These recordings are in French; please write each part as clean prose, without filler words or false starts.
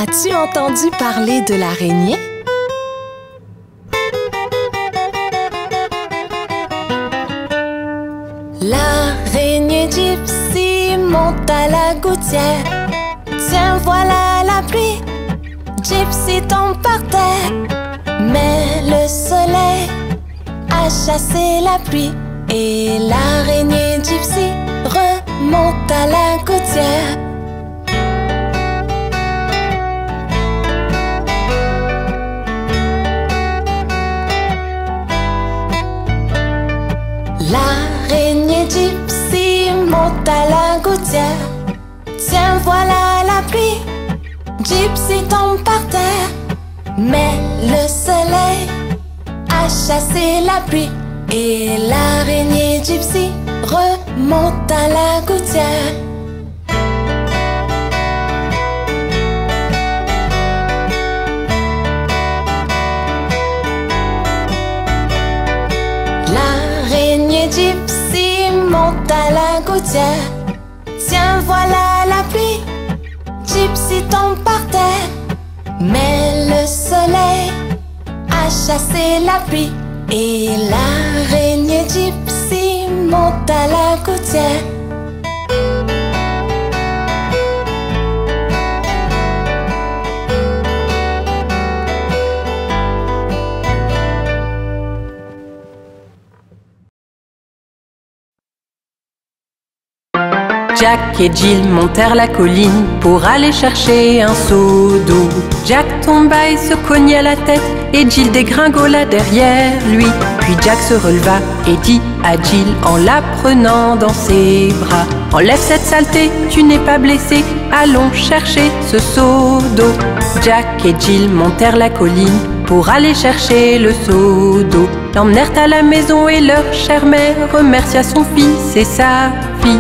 As-tu entendu parler de l'araignée? L'araignée Gypsy monte à la gouttière. Tiens, voilà la pluie. Gypsy tombe par terre. Mais le soleil a chassé la pluie. Et l'araignée Gypsy remonte à la gouttière. L'araignée Gypsy monte à la gouttière. Tiens, voilà la pluie. Gypsy tombe par terre. Mais le soleil a chassé la pluie. Et l'araignée Gypsy remonte à la gouttière. L'araignée Gypsy monte à la gouttière. Tiens, voilà la pluie. Gypsy tombe par terre. Mais le soleil a chassé la pluie. Et l'araignée Gypsy monte à la gouttière. Jack et Jill montèrent la colline pour aller chercher un seau d'eau. Jack tomba et se cogna la tête et Jill dégringola derrière lui. Puis Jack se releva et dit à Jill en la prenant dans ses bras: enlève cette saleté, tu n'es pas blessé, allons chercher ce seau d'eau. Jack et Jill montèrent la colline pour aller chercher le seau d'eau. L'emmenèrent à la maison et leur chère mère remercia son fils et sa fille.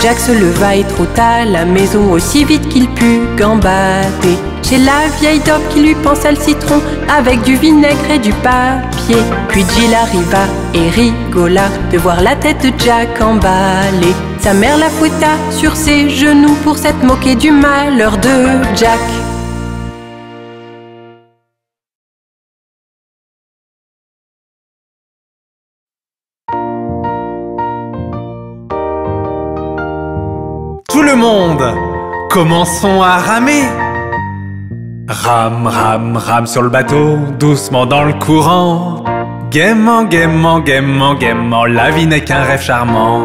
Jack se leva et trotta à la maison aussi vite qu'il put gambader. Chez la vieille daube qui lui pansa le citron avec du vinaigre et du papier. Puis Jill arriva et rigola de voir la tête de Jack emballée. Sa mère la fouetta sur ses genoux pour s'être moquée du malheur de Jack. Tout le monde, commençons à ramer. Rame, rame, rame sur le bateau, doucement dans le courant. Gaiement, gaiement, gaiement, gaiement, la vie n'est qu'un rêve charmant.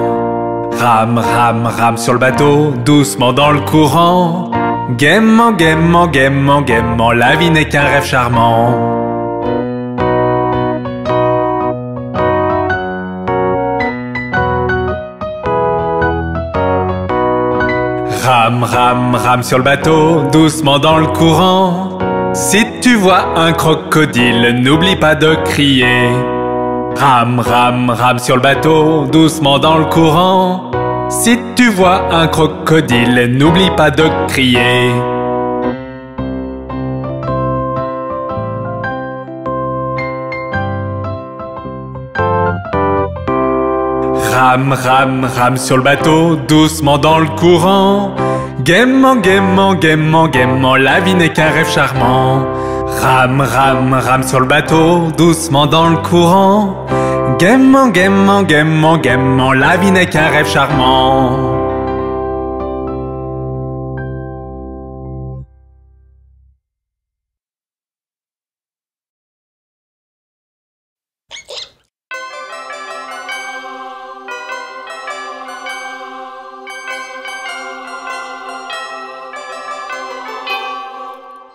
Rame, rame, rame sur le bateau, doucement dans le courant. Gaiement, gaiement, gaiement, gaiement, la vie n'est qu'un rêve charmant. Rame, rame, rame sur le bateau, doucement dans le courant. Si tu vois un crocodile, n'oublie pas de crier. Rame, rame, rame sur le bateau, doucement dans le courant. Si tu vois un crocodile, n'oublie pas de crier. Rame, rame, rame sur le bateau, doucement dans le courant. Gaiement, gaiement, gaiement, gaiement, la vie n'est qu'un rêve charmant. Rame, rame, rame sur le bateau, doucement dans le courant. Gaiement, gaiement, gaiement, gaiement, la vie n'est qu'un rêve charmant.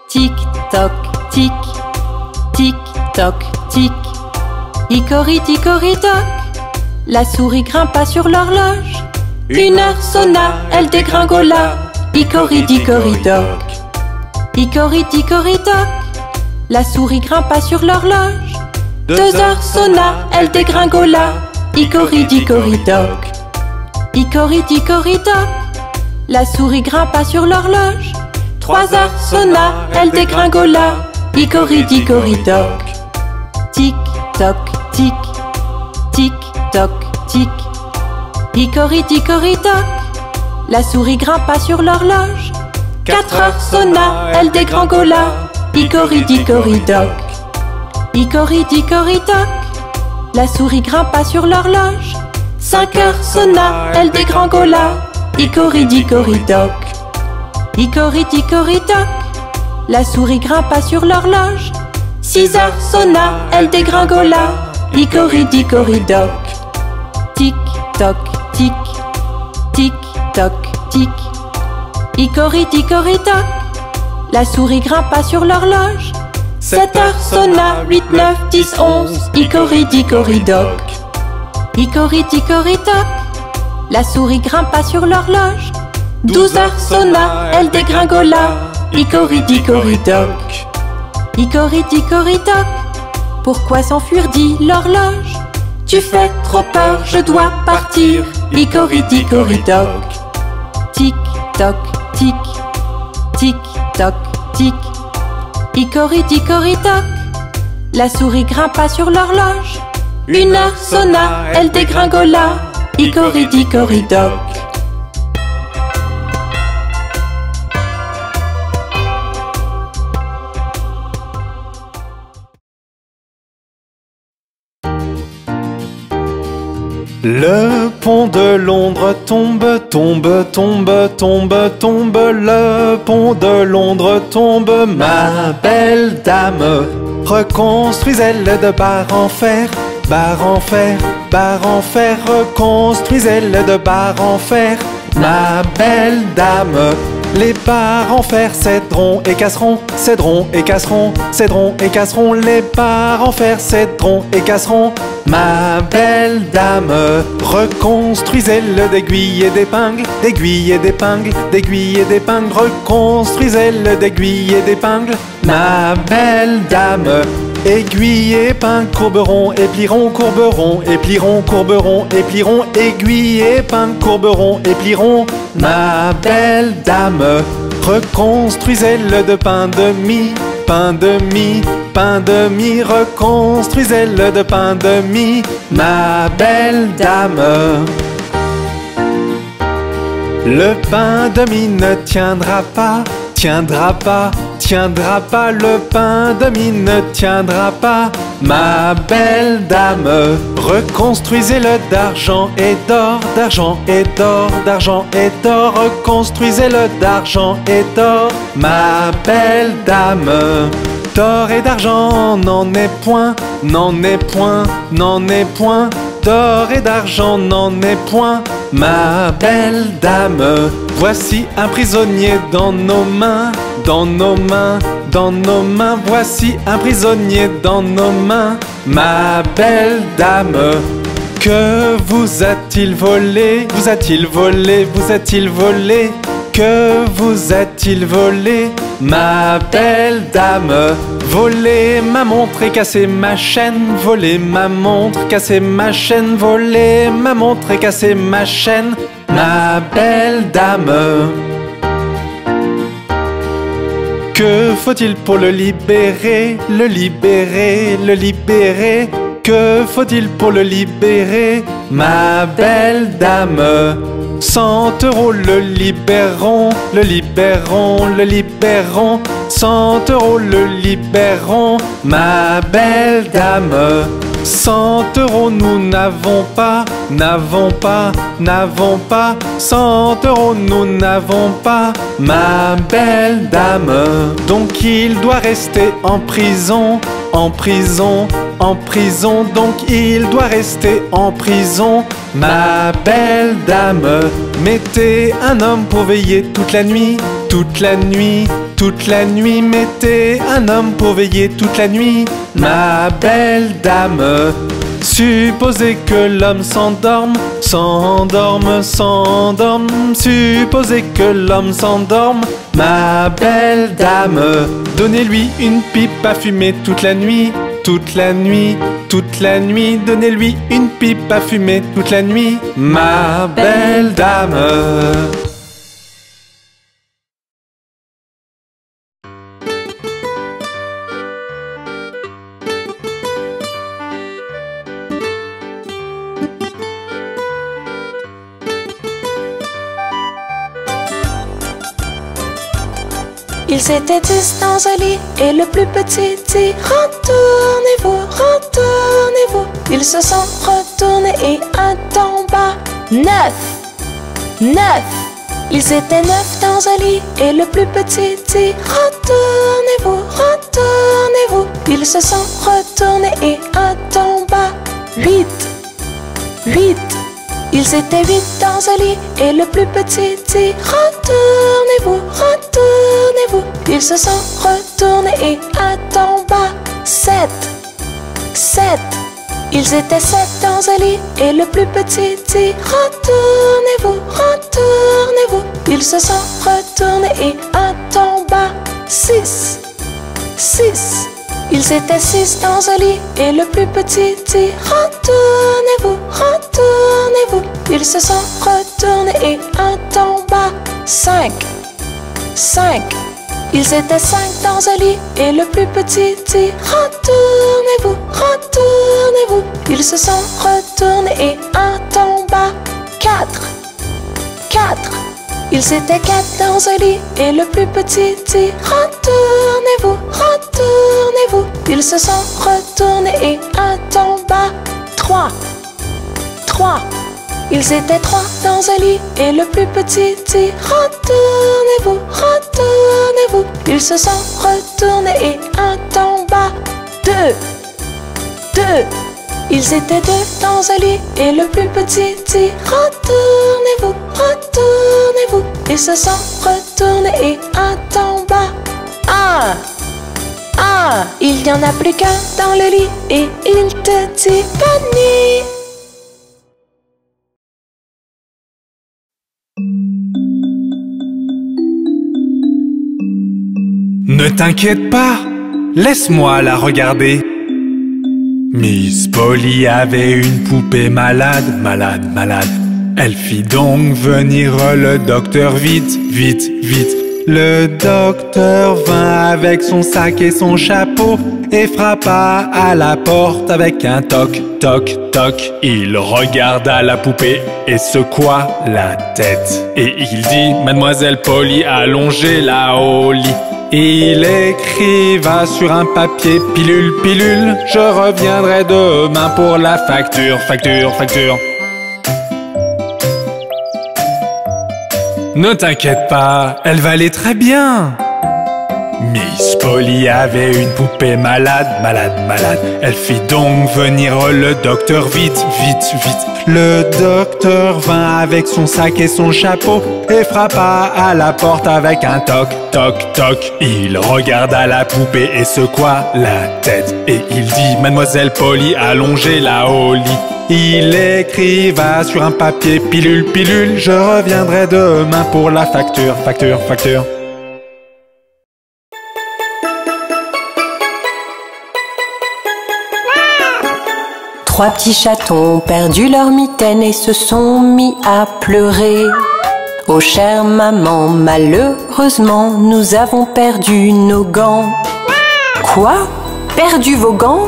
Tic toc tic, tic toc tic. Hickory toc, la souris grimpa sur l'horloge. Une heure sonna, elle dégringola. Hickory doc. Hickory toc, la souris grimpa sur l'horloge. 2 heures sonna, elle dégringola. Hickory doc. Hickory toc, la souris grimpa sur l'horloge. 3 heures sonna, elle dégringola. Hickory doc. Tic toc tic, tic toc tic. Hickory toc, la souris grimpa sur l'horloge. 4 heures sonna, elle dégringola. Hicoridi-coridoc, hicoridi-coridoc, la souris grimpa sur l'horloge. 5 heures sonna, elle dégringola. Hicoridi-coridoc, hicoridi-coridoc, la souris grimpa sur l'horloge. 6 heures sonna, elle dégringola. Hicoridi-coridoc, tic-toc, tic, tic-toc, tic, hicoridi-coridoc, la souris grimpa sur l'horloge. 7 heures sonna, 8, 9, 10, 11, hicoridi-coridoc, hicoridi-coridoc, la souris grimpa sur l'horloge. 12 heures sonna, elle dégringola. Hicoridi-coridoc, hicoridi-coridoc, pourquoi s'enfuir dit l'horloge? Tu fais trop peur, je dois partir. Hicoridi-coridoc, tic-toc, tic, tic-toc, tic, hicoridi-coridoc, la souris grimpa sur l'horloge. 1 heure sonna, elle dégringola. Hicoridi-coridoc. Le pont de Londres tombe, tombe, tombe, tombe, tombe. Le pont de Londres tombe, ma belle dame. Reconstruisez-le de barre en fer, barre en fer, barre en fer. Reconstruisez-le de barre en fer, ma belle dame. Les barres en fer céderont et casseront, céderont et casseront, céderont et casseront. Les barres en fer céderont et casseront, ma belle dame. Reconstruisez-le d'aiguilles et d'épingles, d'aiguilles et d'épingles, d'aiguilles et d'épingles. Reconstruisez-le d'aiguilles et d'épingles, ma belle dame. Aiguilles et épingles courberont et plieront, courberont et plieront, courberont et plieront. Aiguilles et épingles courberont et plieront, ma belle dame. Reconstruisez-le de pain de mie, pain de mie, pain de mie. Reconstruisez-le de pain de mie, ma belle dame. Le pain de mie ne tiendra pas, tiendra pas, tiendra pas. Le pain de mie ne tiendra pas, ma belle dame. Reconstruisez-le d'argent et d'or, d'argent et d'or, d'argent et d'or. Reconstruisez-le d'argent et d'or, ma belle dame. D'or et d'argent n'en est point, n'en est point, n'en est point. D'or et d'argent n'en est point, ma belle dame. Voici un prisonnier dans nos mains, dans nos mains, dans nos mains. Voici un prisonnier dans nos mains, ma belle dame. Que vous a-t-il volé? Vous a-t-il volé? Vous a-t-il volé? Que vous a-t-il volé, ma belle dame? Voler ma montre et casser ma chaîne, voler ma montre, casser ma chaîne, voler ma montre et casser ma chaîne, ma belle dame. Que faut-il pour le libérer, le libérer, le libérer? Que faut-il pour le libérer, ma belle dame? 100 € le libéreront, le libéreront, le libéreront. 100 € le libéreront, ma belle dame. 100 € nous n'avons pas, n'avons pas, n'avons pas. 100 € nous n'avons pas, ma belle dame. Donc il doit rester en prison, en prison, en prison. Donc il doit rester en prison, ma belle dame. Mettez un homme pour veiller toute la nuit, toute la nuit, toute la nuit. Mettez un homme pour veiller toute la nuit, ma belle dame. Supposez que l'homme s'endorme, s'endorme, s'endorme. Supposez que l'homme s'endorme, ma belle dame. Donnez-lui une pipe à fumer toute la nuit, toute la nuit, toute la nuit. Donnez-lui une pipe à fumer toute la nuit, ma belle dame. Ils étaient 10 dans un lit et le plus petit dit retournez-vous, retournez-vous. Ils se sont retournés et un tomba. 9, 9. Ils étaient 9 dans un lit et le plus petit dit retournez-vous, retournez-vous. Ils se sont retournés et un tomba. 8, 8. Ils étaient 8 dans un lit et le plus petit dit retournez-vous, retournez-vous. Ils se sont retournés et un tomba. 7, 7. Ils étaient 7 dans un lit et le plus petit dit retournez-vous, retournez-vous. Ils se sont retournés et un tomba. 6, 6. Ils étaient 6 dans un lit et le plus petit dit retournez-vous, retournez-vous. Ils se sont retournés et un tomba. 5, 5. Ils étaient 5 dans un lit et le plus petit dit retournez-vous, retournez-vous. Ils se sont retournés et un tomba. 4, 4. Ils étaient 4 dans un lit et le plus petit dit retournez-vous, retournez-vous. Ils se sont retournés et un tomba. 3, 3. Ils étaient 3 dans un lit et le plus petit dit retournez-vous, retournez-vous. Ils se sont retournés et un tomba. 2, 2. Ils étaient 2 dans un lit et le plus petit dit retournez-vous, retournez-vous. Ils se sont retournés et un tomba. 1, 1. Il n'y en a plus qu'un dans le lit et il te dit bonne nuit. Ne t'inquiète pas, laisse-moi la regarder. Miss Polly avait une poupée malade, malade, malade. Elle fit donc venir le docteur vite, vite, vite. Le docteur vint avec son sac et son chapeau et frappa à la porte avec un toc, toc, toc. Il regarda la poupée et secoua la tête. Et il dit, Mademoiselle Polly, allongez-la au lit. Il écriva sur un papier, pilule, pilule, je reviendrai demain pour la facture, facture, facture. Ne t'inquiète pas, elle va aller très bien. Miss Polly avait une poupée malade, malade, malade. Elle fit donc venir le docteur vite, vite, vite. Le docteur vint avec son sac et son chapeau et frappa à la porte avec un toc, toc, toc. Il regarda la poupée et secoua la tête. Et il dit, Mademoiselle Polly, allongez-la au lit. Il écriva sur un papier, pilule, pilule, je reviendrai demain pour la facture, facture, facture. Trois petits chatons ont perdu leur mitaine et se sont mis à pleurer. Oh chère maman, malheureusement, nous avons perdu nos gants. Quoi? Perdu vos gants?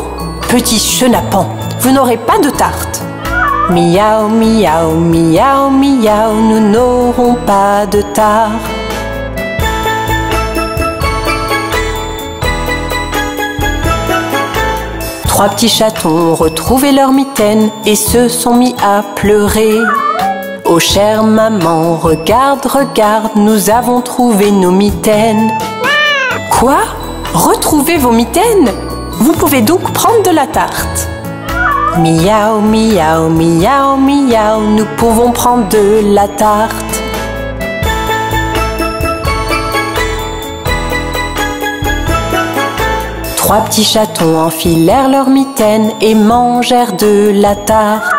Petit chenapan, vous n'aurez pas de tarte. Miaou, miaou, miaou, miaou, nous n'aurons pas de tarte. Trois petits chatons ont retrouvé leur mitaine et se sont mis à pleurer. Oh chère maman, regarde, regarde, nous avons trouvé nos mitaines. Quoi? Retrouver vos mitaines? Vous pouvez donc prendre de la tarte. Miaou, miaou, miaou, miaou, nous pouvons prendre de la tarte. Trois petits chatons enfilèrent leurs mitaines et mangèrent de la tarte.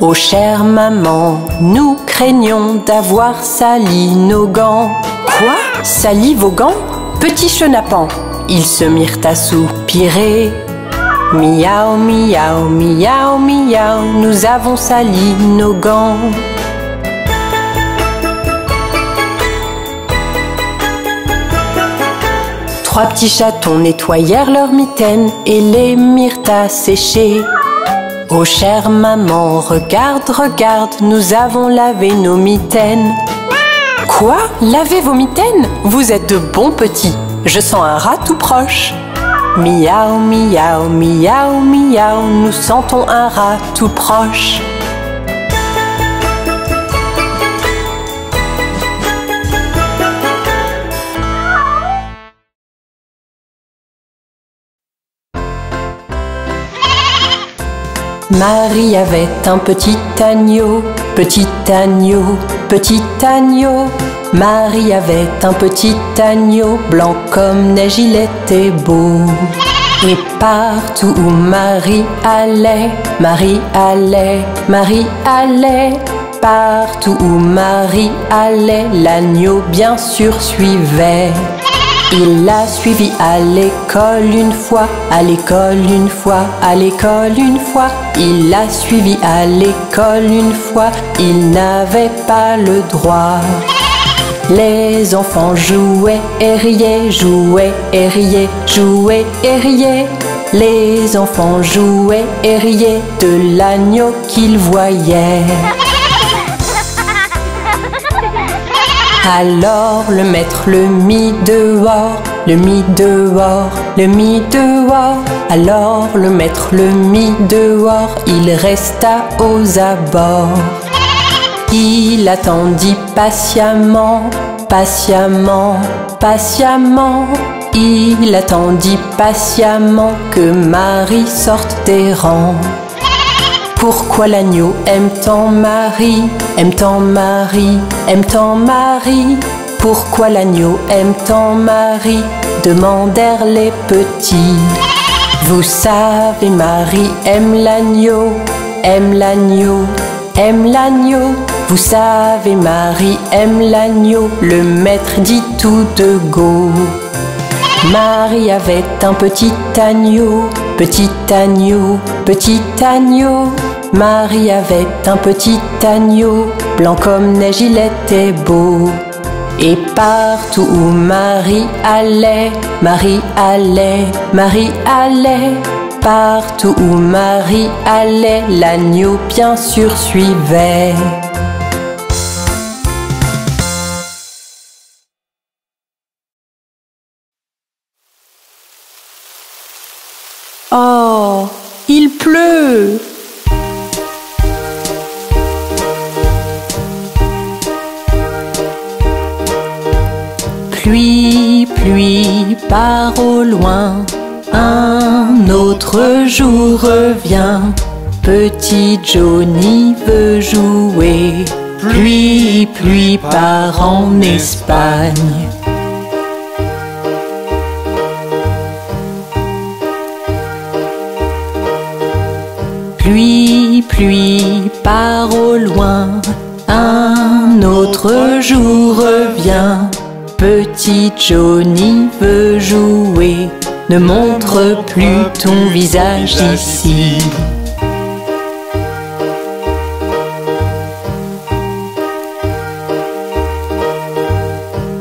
Oh chère maman, nous craignons d'avoir sali nos gants. Quoi? Sali vos gants? Petit chenapan, ils se mirent à soupirer. Miaou, miaou, miaou, miaou, nous avons sali nos gants. Trois petits chatons nettoyèrent leurs mitaines et les mirent à sécher. Oh chère maman, regarde, regarde, nous avons lavé nos mitaines. Quoi? Lavez vos mitaines? Vous êtes de bons petits. Je sens un rat tout proche. Miaou, miaou, miaou, miaou, nous sentons un rat tout proche. Marie avait un petit agneau, petit agneau, petit agneau. Marie avait un petit agneau, blanc comme neige, il était beau. Et partout où Marie allait, Marie allait, Marie allait. Partout où Marie allait, l'agneau bien sûr suivait. Il l'a suivi à l'école une fois, à l'école une fois, à l'école une fois. Il l'a suivi à l'école une fois, il n'avait pas le droit. Les enfants jouaient et riaient, jouaient et riaient, jouaient et riaient. Les enfants jouaient et riaient de l'agneau qu'ils voyaient. Alors le maître le mit dehors, le mit dehors, le mit dehors. Alors le maître le mit dehors, il resta aux abords. Il attendit patiemment, patiemment, patiemment. Il attendit patiemment que Marie sorte des rangs. Pourquoi l'agneau aime tant Marie, aime tant Marie, aime tant Marie? Pourquoi l'agneau aime tant Marie? Demandèrent les petits. Vous savez, Marie aime l'agneau, aime l'agneau, aime l'agneau. Vous savez, Marie aime l'agneau, le maître dit tout de go. Marie avait un petit agneau, petit agneau, petit agneau. Marie avait un petit agneau, blanc comme neige, il était beau. Et partout où Marie allait, Marie allait, Marie allait. Partout où Marie allait, l'agneau bien sûr suivait. Oh, il pleut! Pluie, pluie, part au loin, un autre jour revient. Petit Johnny veut jouer, pluie, pluie, part en Espagne. Pluie, pluie, part au loin, un autre jour revient. Petit Johnny veut jouer, ne montre plus ton visage ici.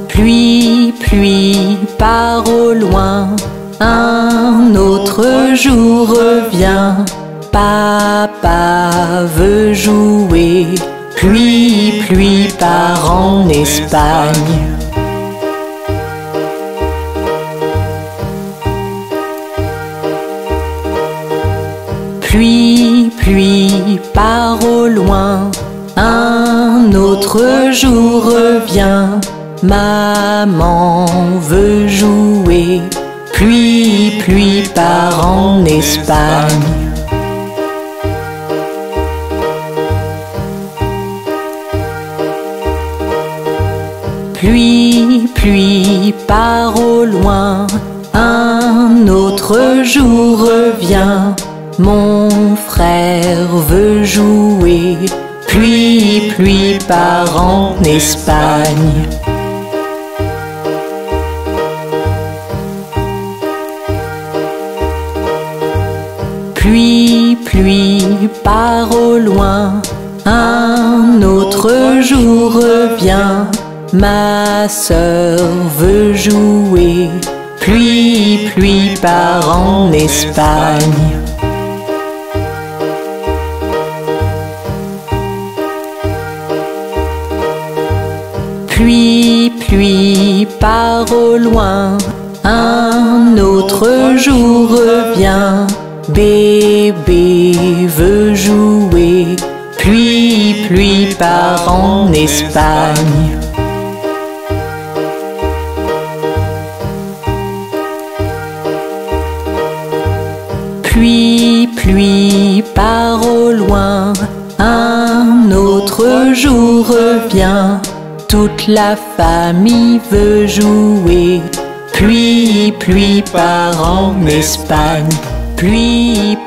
Pluie, pluie, part au loin, un autre jour revient. Papa veut jouer, pluie, pluie, part en Espagne. Pluie, pluie, part au loin, un autre jour revient. Maman veut jouer, pluie, pluie, part en Espagne. Pluie, pluie, part au loin, un autre jour revient. Mon frère veut jouer, pluie, pluie, part en Espagne. Pluie, pluie, part au loin, un autre jour revient. Ma sœur veut jouer, pluie, pluie, part en Espagne. Pluie part au loin, un autre jour revient. Bébé veut jouer, pluie part en Espagne. Pluie part au loin, un autre jour revient. Toute la famille veut jouer, pluie part en Espagne. Pluie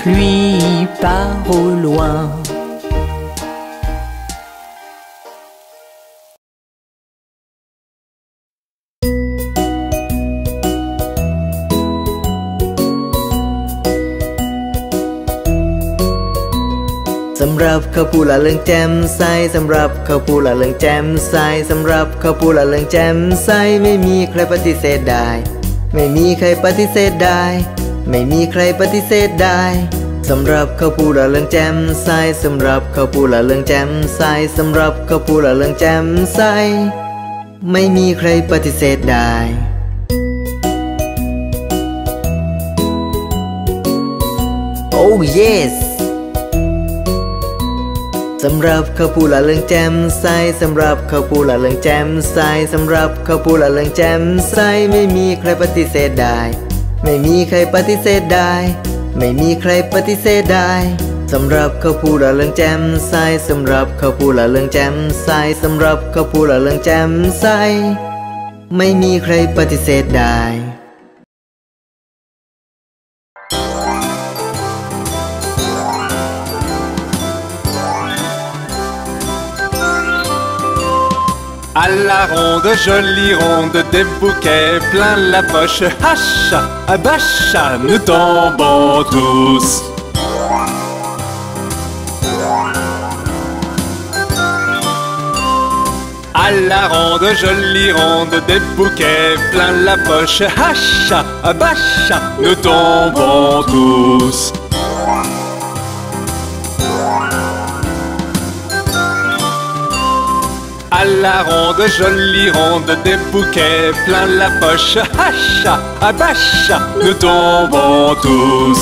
part au loin.สำหรับเขาผู้ละเริงแจ่มใสสำหรับเขาผู้ละเริงแจ่มใสสำหรับเขาผู้ละเริงแจ่มใสไม่มีใครปฏิเสธได้ไม่มีใครปฏิเสธได้ไม่มีใครปฏิเสธได้สำหรับเขาผู้ละเริงแจ่มใสสำหรับเขาผู้ละเริงแจ่มใสสำหรับเขาผู้ละเริงแจ่มใสไม่มีใครปฏิเสธได้Oh yesสำหรับเขาผู้ละเริงแจ่มใสสำหรับเขาผู้ละเริงแจ่มใสสำหรับเขาผู้ละเริงแจ่มใสไม่มีใครปฏิเสธได้ไม่มีใครปฏิเสธได้ไม่มีใครปฏิเสธได้สำหรับเขาผู้ละเริงแจ่มใสสำหรับเขาผู้ละเริงแจ่มใสสำหรับเขาผู้ละเริงแจ่มใสไม่มีใครปฏิเสธได้ À la ronde, jolie ronde, des bouquets plein la poche. Hacha, abacha, nous tombons tous. À la ronde, jolie ronde, des bouquets plein la poche. Hacha, abacha, nous tombons tous. À la ronde, jolie ronde, des bouquets plein la poche. Hacha, abacha, nous tombons tous.